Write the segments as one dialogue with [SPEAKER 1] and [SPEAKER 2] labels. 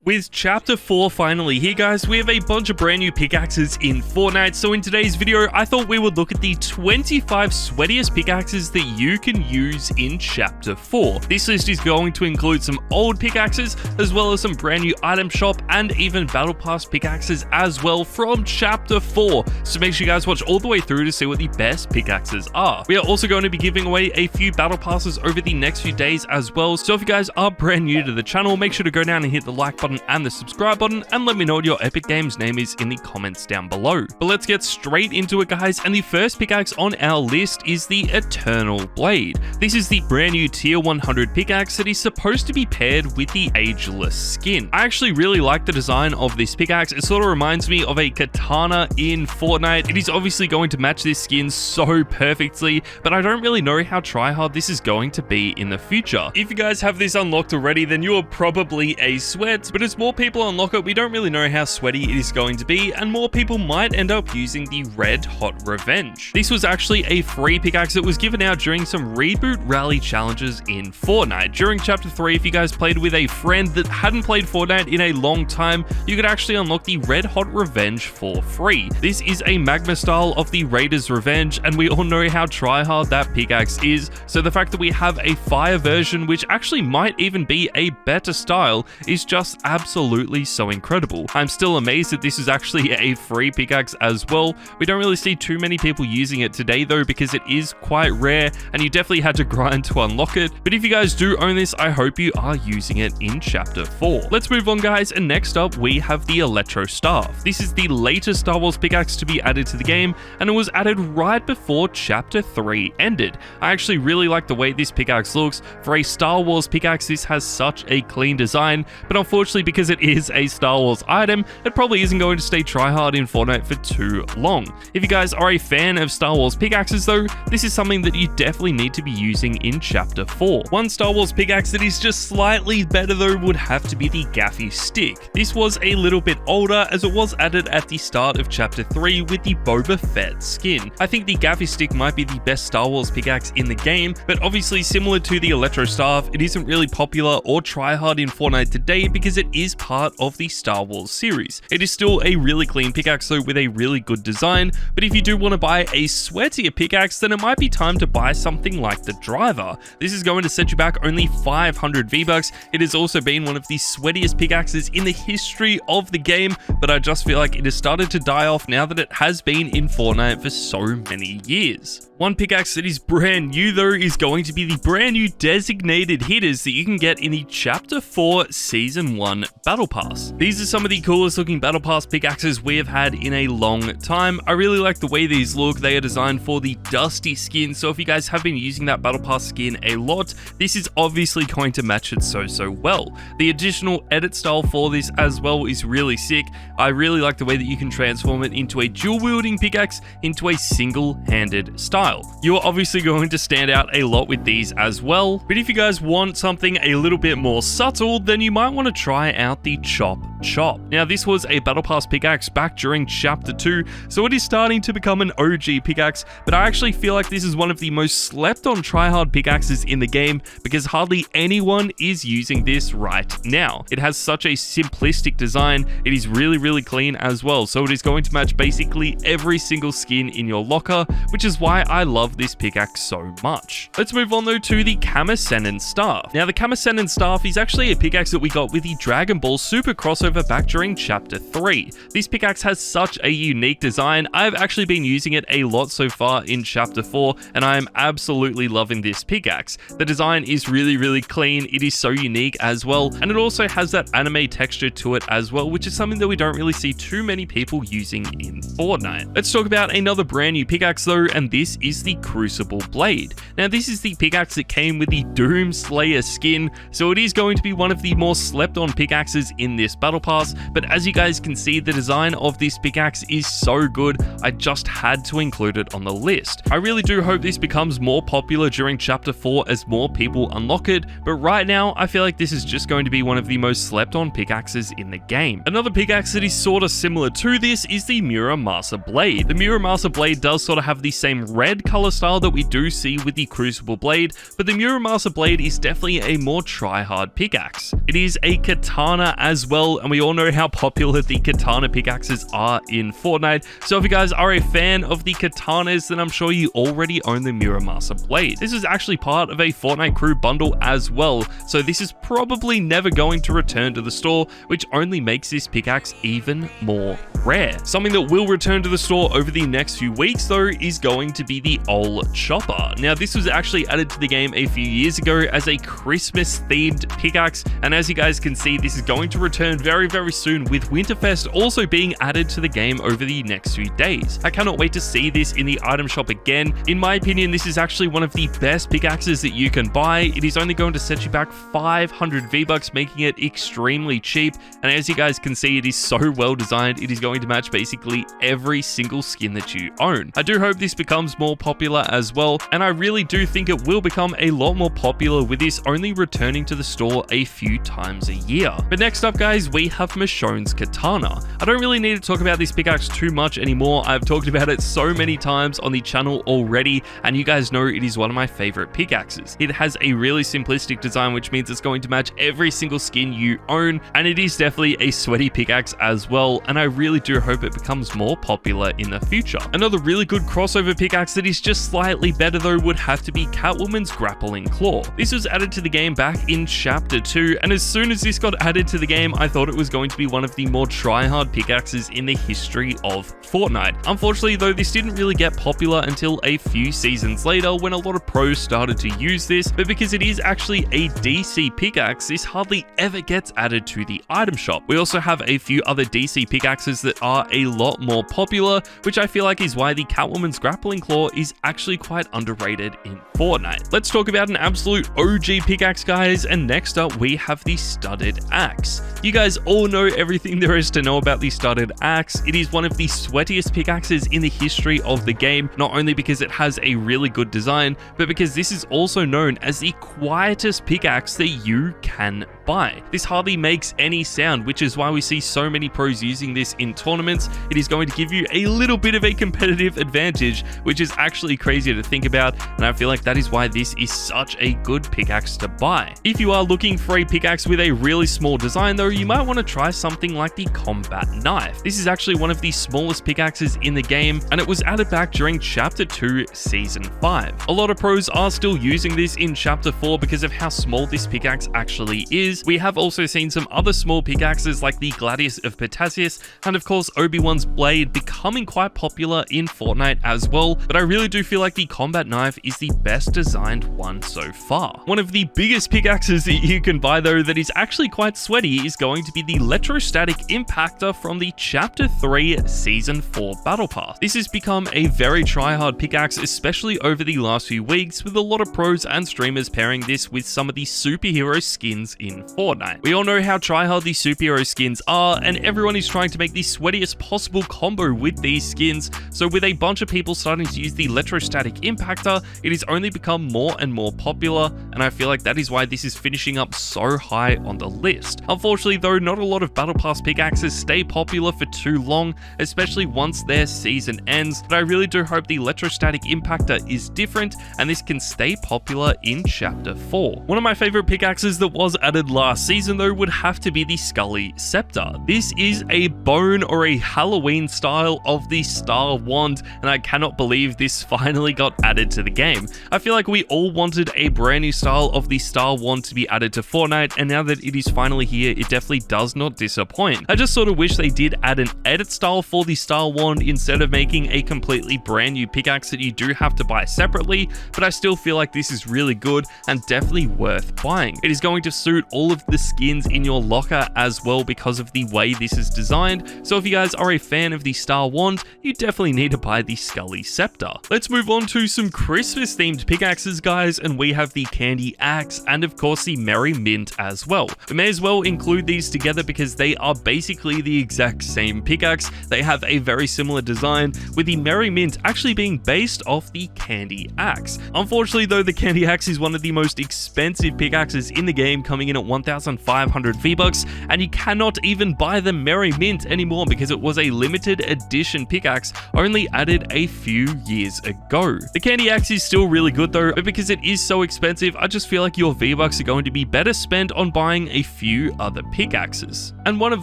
[SPEAKER 1] With Chapter 4 finally here, guys, we have a bunch of brand new pickaxes in Fortnite. So in today's video, I thought we would look at the 25 sweatiest pickaxes that you can use in Chapter 4. This list is going to include some old pickaxes, as well as some brand new item shop and even battle pass pickaxes as well from Chapter 4. So make sure you guys watch all the way through to see what the best pickaxes are. We are also going to be giving away a few battle passes over the next few days as well. So if you guys are brand new to the channel, make sure to go down and hit the like button and the subscribe button, and let me know what your epic games name is in the comments down below. But let's get straight into it, guys, and the first pickaxe on our list is the Eternal Blade. This is the brand new tier 100 pickaxe that is supposed to be paired with the Ageless skin. I actually really like the design of this pickaxe. It sort of reminds me of a katana in Fortnite. It is obviously going to match this skin so perfectly, but I don't really know how tryhard this is going to be in the future. If you guys have this unlocked already, then you are probably a sweat, but as more people unlock it, we don't really know how sweaty it is going to be, and more people might end up using the Red Hot Revenge. This was actually a free pickaxe that was given out during some reboot rally challenges in Fortnite. During Chapter 3, if you guys played with a friend that hadn't played Fortnite in a long time, you could actually unlock the Red Hot Revenge for free. This is a magma style of the Raiders Revenge, and we all know how tryhard that pickaxe is, so the fact that we have a fire version, which actually might even be a better style, is just absolutely so incredible. I'm still amazed that this is actually a free pickaxe as well. We don't really see too many people using it today though, because it is quite rare and you definitely had to grind to unlock it. But if you guys do own this, I hope you are using it in Chapter 4. Let's move on, guys, and next up we have the Electro Staff. This is the latest Star Wars pickaxe to be added to the game, and it was added right before Chapter 3 ended. I actually really like the way this pickaxe looks. For a Star Wars pickaxe, this has such a clean design, but unfortunately because it is a Star Wars item, it probably isn't going to stay tryhard in Fortnite for too long. If you guys are a fan of Star Wars pickaxes though, this is something that you definitely need to be using in Chapter 4. One Star Wars pickaxe that is just slightly better though would have to be the Gaffy Stick. This was a little bit older, as it was added at the start of Chapter 3 with the Boba Fett skin. I think the Gaffy Stick might be the best Star Wars pickaxe in the game, but obviously similar to the Electro Staff, it isn't really popular or tryhard in Fortnite today because it is part of the Star Wars series. It is still a really clean pickaxe though, with a really good design, but if you do want to buy a sweatier pickaxe, then it might be time to buy something like the Driver. This is going to set you back only 500 V-Bucks. It has also been one of the sweatiest pickaxes in the history of the game, but I just feel like it has started to die off now that it has been in Fortnite for so many years. One pickaxe that is brand new though is going to be the brand new designated hitters that you can get in the Chapter 4 Season 1 Battle Pass. These are some of the coolest looking Battle Pass pickaxes we have had in a long time. I really like the way these look. They are designed for the Dusty skin, so if you guys have been using that Battle Pass skin a lot, this is obviously going to match it so well. The additional edit style for this as well is really sick. I really like the way that you can transform it into a dual wielding pickaxe into a single-handed style. You are obviously going to stand out a lot with these as well, but if you guys want something a little bit more subtle, then you might want to try out the Chop. Now this was a Battle Pass pickaxe back during Chapter 2, so it is starting to become an OG pickaxe, but I actually feel like this is one of the most slept on tryhard pickaxes in the game because hardly anyone is using this right now. It has such a simplistic design, it is really clean as well, so it is going to match basically every single skin in your locker, which is why I love this pickaxe so much. Let's move on though to the Kamasenin Staff. Now the Kamasenin Staff is actually a pickaxe that we got with the Dragon Ball Super crossover back during Chapter 3. This pickaxe has such a unique design. I've actually been using it a lot so far in Chapter 4, and I am absolutely loving this pickaxe. The design is really clean, it is so unique as well, and it also has that anime texture to it as well, which is something that we don't really see too many people using in Fortnite. Let's talk about another brand new pickaxe though, and this is the Crucible Blade. Now this is the pickaxe that came with the Doom Slayer skin, so it is going to be one of the more slept on pickaxes in this battle Battle Pass, but as you guys can see, the design of this pickaxe is so good, I just had to include it on the list. I really do hope this becomes more popular during Chapter 4 as more people unlock it, but right now, I feel like this is just going to be one of the most slept on pickaxes in the game. Another pickaxe that is sort of similar to this is the Muramasa Blade. The Muramasa Blade does sort of have the same red color style that we do see with the Crucible Blade, but the Muramasa Blade is definitely a more try-hard pickaxe. It is a katana as well, and we all know how popular the katana pickaxes are in Fortnite, so if you guys are a fan of the katanas, then I'm sure you already own the Muramasa Blade. This is actually part of a Fortnite crew bundle as well, so this is probably never going to return to the store, which only makes this pickaxe even more rare. Something that will return to the store over the next few weeks though is going to be the old chopper. Now this was actually added to the game a few years ago as a Christmas themed pickaxe, and as you guys can see, this is going to return very soon, with Winterfest also being added to the game over the next few days. I cannot wait to see this in the item shop again. In my opinion, this is actually one of the best pickaxes that you can buy. It is only going to set you back 500 V-Bucks, making it extremely cheap, and as you guys can see, it is so well designed, it is going to match basically every single skin that you own. I do hope this becomes more popular as well, and I really do think it will become a lot more popular with this only returning to the store a few times a year. But next up guys, we have Michonne's Katana. I don't really need to talk about this pickaxe too much anymore. I've talked about it so many times on the channel already, and you guys know it is one of my favorite pickaxes. It has a really simplistic design, which means it's going to match every single skin you own, and it is definitely a sweaty pickaxe as well, and I really do hope it becomes more popular in the future. Another really good crossover pickaxe that is just slightly better though would have to be Catwoman's Grappling Claw. This was added to the game back in Chapter 2, and as soon as this got added to the game, I thought it was going to be one of the more try-hard pickaxes in the history of Fortnite. Unfortunately though, this didn't really get popular until a few seasons later when a lot of pros started to use this, but because it is actually a DC pickaxe, this hardly ever gets added to the item shop. We also have a few other DC pickaxes that are a lot more popular, which I feel like is why the Catwoman's Grappling Claw is actually quite underrated in Fortnite. Let's talk about an absolute OG pickaxe guys, and next up we have the Studded Axe. You guys all know everything there is to know about the Studded Axe. It is one of the sweatiest pickaxes in the history of the game, not only because it has a really good design, but because this is also known as the quietest pickaxe that you can buy. This hardly makes any sound, which is why we see so many pros using this in tournaments. It is going to give you a little bit of a competitive advantage, which is actually crazy to think about, and I feel like that is why this is such a good pickaxe to buy. If you are looking for a pickaxe with a really small design though, you might want to try something like the Combat Knife. This is actually one of the smallest pickaxes in the game, and it was added back during Chapter 2 Season 5. A lot of pros are still using this in Chapter 4 because of how small this pickaxe actually is. We have also seen some other small pickaxes like the Gladius of Potassius, and of course Obi-Wan's Blade becoming quite popular in Fortnite as well, but I really do feel like the Combat Knife is the best designed one so far. One of the biggest pickaxes that you can buy though that is actually quite sweaty is going to be the Electrostatic Impactor from the Chapter 3 Season 4 Battle Pass. This has become a very try-hard pickaxe, especially over the last few weeks, with a lot of pros and streamers pairing this with some of the superhero skins in Fortnite. We all know how try-hard these superhero skins are, and everyone is trying to make the sweatiest possible combo with these skins, so with a bunch of people starting to use the Electrostatic Impactor, it has only become more and more popular, and I feel like that is why this is finishing up so high on the list. Unfortunately though, not a lot of Battle Pass pickaxes stay popular for too long, especially once their season ends, but I really do hope the Electrostatic Impactor is different, and this can stay popular in Chapter 4. One of my favorite pickaxes that was added last season though would have to be the Scully Scepter. This is a bone or a Halloween style of the Star Wand, and I cannot believe this finally got added to the game. I feel like we all wanted a brand new style of the Star Wand to be added to Fortnite, and now that it is finally here, it definitely does not disappoint. I just sort of wish they did add an edit style for the Star Wand instead of making a completely brand new pickaxe that you do have to buy separately, but I still feel like this is really good and definitely worth buying. It is going to suit all all of the skins in your locker as well because of the way this is designed. So if you guys are a fan of the Star Wand, you definitely need to buy the Scully Scepter. Let's move on to some Christmas themed pickaxes, guys, and we have the Candy Axe and of course the Merry Mint as well. We may as well include these together because they are basically the exact same pickaxe. They have a very similar design, with the Merry Mint actually being based off the Candy Axe. Unfortunately though, the Candy Axe is one of the most expensive pickaxes in the game, coming in at 1,500 V-Bucks, and you cannot even buy the Merry Mint anymore because it was a limited edition pickaxe only added a few years ago. The Candy Axe is still really good though, but because it is so expensive, I just feel like your V-Bucks are going to be better spent on buying a few other pickaxes. And one of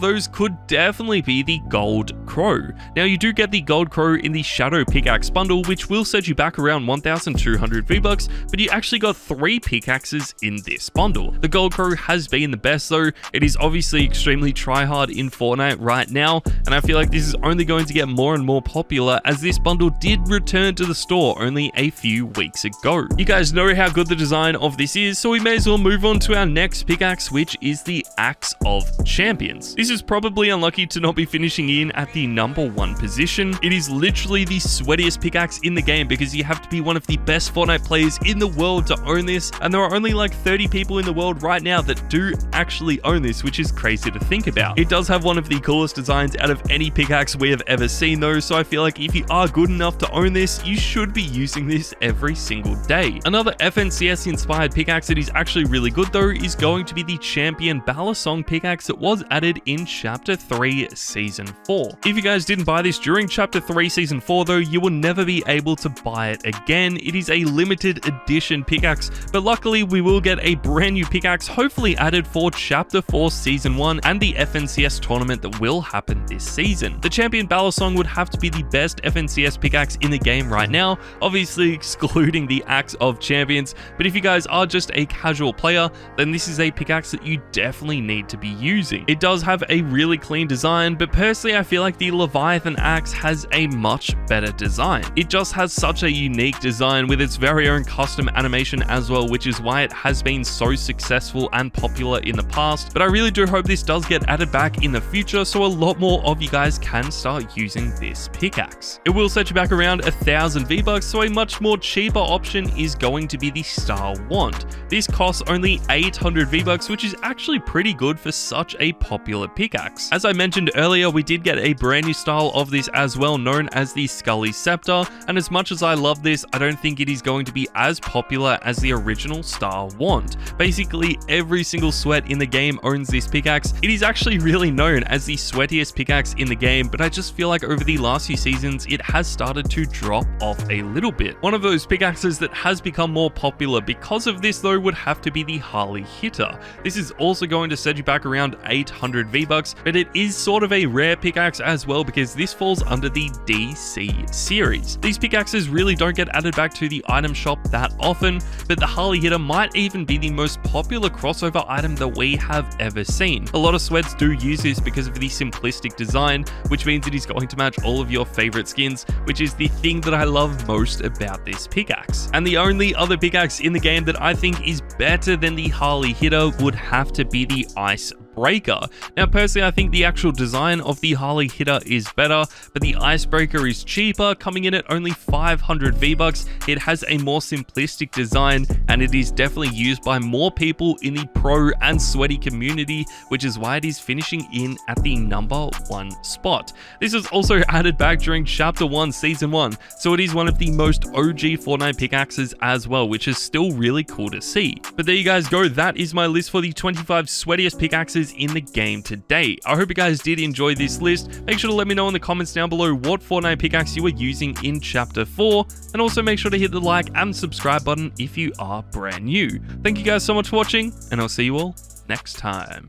[SPEAKER 1] those could definitely be the Gold Crow. Now you do get the Gold Crow in the Shadow Pickaxe bundle, which will set you back around 1,200 V-Bucks, but you actually got 3 pickaxes in this bundle. The Gold Crow has been the best though. It is obviously extremely tryhard in Fortnite right now, and I feel like this is only going to get more and more popular as this bundle did return to the store only a few weeks ago. You guys know how good the design of this is, so we may as well move on to our next pickaxe, which is the Axe of Champions. This is probably unlucky to not be finishing in at the #1 position. It is literally the sweatiest pickaxe in the game because you have to be one of the best Fortnite players in the world to own this, and there are only like 30 people in the world right now that do actually own this, which is crazy to think about. It does have one of the coolest designs out of any pickaxe we have ever seen though, so I feel like if you are good enough to own this, you should be using this every single day. Another FNCS inspired pickaxe that is actually really good though is going to be the Champion Balisong pickaxe that was added in Chapter 3 Season 4. If you guys didn't buy this during Chapter 3 Season 4 though, you will never be able to buy it again. It is a limited edition pickaxe, but luckily we will get a brand new pickaxe hopefully added for Chapter 4 Season 1 and the FNCS tournament that will happen this season. The Champion Balisong would have to be the best FNCS pickaxe in the game right now, obviously excluding the Axe of Champions, but if you guys are just a casual player, then this is a pickaxe that you definitely need to be using. It does have a really clean design, but personally I feel like the Leviathan Axe has a much better design. It just has such a unique design with its very own custom animation as well, which is why it has been so successful and popular in the past, but I really do hope this does get added back in the future so a lot more of you guys can start using this pickaxe. It will set you back around 1,000 V-Bucks, so a much more cheaper option is going to be the Star Wand. This costs only 800 V-Bucks, which is actually pretty good for such a popular pickaxe. As I mentioned earlier, we did get a brand new style of this as well, known as the Scully Scepter, and as much as I love this, I don't think it is going to be as popular as the original Star Wand. Basically, every single sweat in the game owns this pickaxe. It is actually really known as the sweatiest pickaxe in the game, but I just feel like over the last few seasons, it has started to drop off a little bit. One of those pickaxes that has become more popular because of this though would have to be the Harley Hitter. This is also going to set you back around 800 V-Bucks, but it is sort of a rare pickaxe as well because this falls under the DC series. These pickaxes really don't get added back to the item shop that often, but the Harley Hitter might even be the most popular crossover item that we have ever seen. A lot of sweats do use this because of the simplistic design, which means it is going to match all of your favorite skins, which is the thing that I love most about this pickaxe. And the only other pickaxe in the game that I think is better than the Harley Hitter would have to be the Ice Breaker. Now personally I think the actual design of the Harley Hitter is better, but the Icebreaker is cheaper, coming in at only 500 V-Bucks. It has a more simplistic design and it is definitely used by more people in the pro and sweaty community, which is why it is finishing in at the #1 spot. This was also added back during Chapter 1 Season 1, so it is one of the most OG Fortnite pickaxes as well, which is still really cool to see. But there you guys go, that is my list for the 25 sweatiest pickaxes in the game today. I hope you guys did enjoy this list. Make sure to let me know in the comments down below what Fortnite pickaxe you were using in Chapter 4, and also make sure to hit the like and subscribe button if you are brand new. Thank you guys so much for watching, and I'll see you all next time.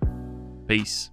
[SPEAKER 1] Peace.